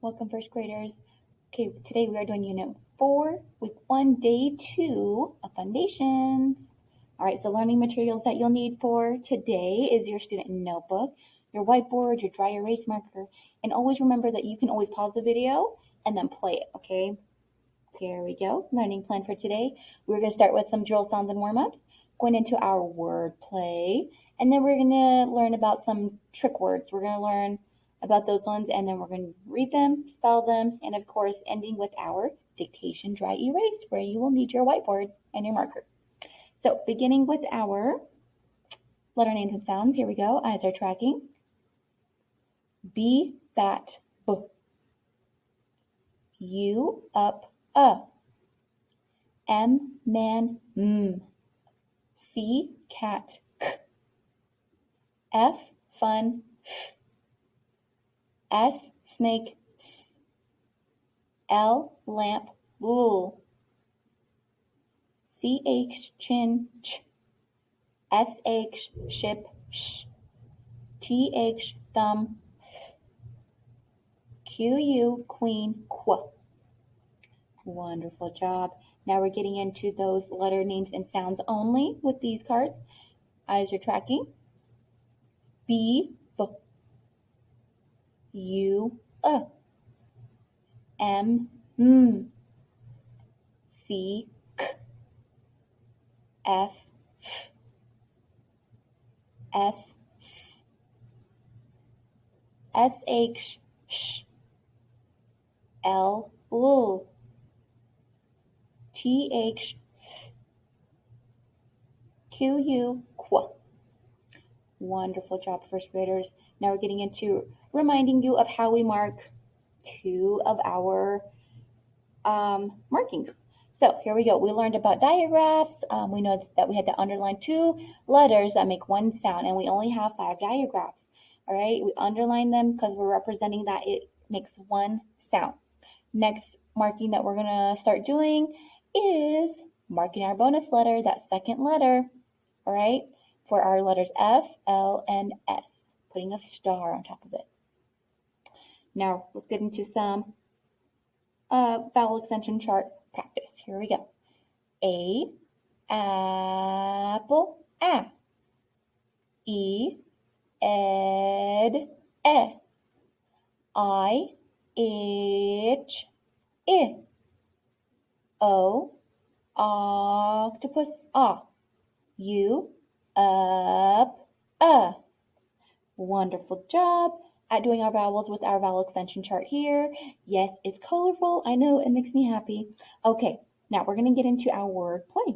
Welcome, first graders. Okay, today we are doing Unit 4, Week 1, Day 2 of Foundations. All right, so learning materials that you'll need for today is your student notebook, your whiteboard, your dry erase marker, and always remember that you can always pause the video and then play it, okay? Here we go, learning plan for today. We're going to start with some drill sounds and warm-ups, going into our word play, and then we're going to learn about some trick words. We're going to learn about those ones, and then we're going to read them, spell them, and of course, ending with our dictation dry erase, where you will need your whiteboard and your marker. So, beginning with our letter names and sounds, here we go. Eyes are tracking. B, bat, B. U, up, M, man, M. C, cat, K. F, fun, F. S, snake, S. L, lamp, L. CH, chin, Ch. SH, ship, Sh. TH, thumb, Th. QU, queen, Qu. Wonderful job. Now we're getting into those letter names and sounds only with these cards. Eyes are tracking. B, B. U, M, M. C, K. F, F. S, SH, sh. L, L. TH, QU, Qu. Wonderful job, first graders. Now we're getting into reminding you of how we mark two of our markings. So here we go. We learned about diagraphs. We know that we had to underline two letters that make one sound, and we only have 5 diagraphs. All right, we underline them because we're representing that it makes one sound. Next marking that we're going to start doing is marking our bonus letter, that second letter, all right, for our letters F, L, and S, putting a star on top of it. Now, let's get into some vowel extension chart practice. Here we go. A, apple, A. E, ed, E. I, itch, I. O, octopus, ah. U, up, Wonderful job at doing our vowels with our vowel extension chart here. Yes, it's colorful. I know, it makes me happy. Okay, now we're going to get into our word play.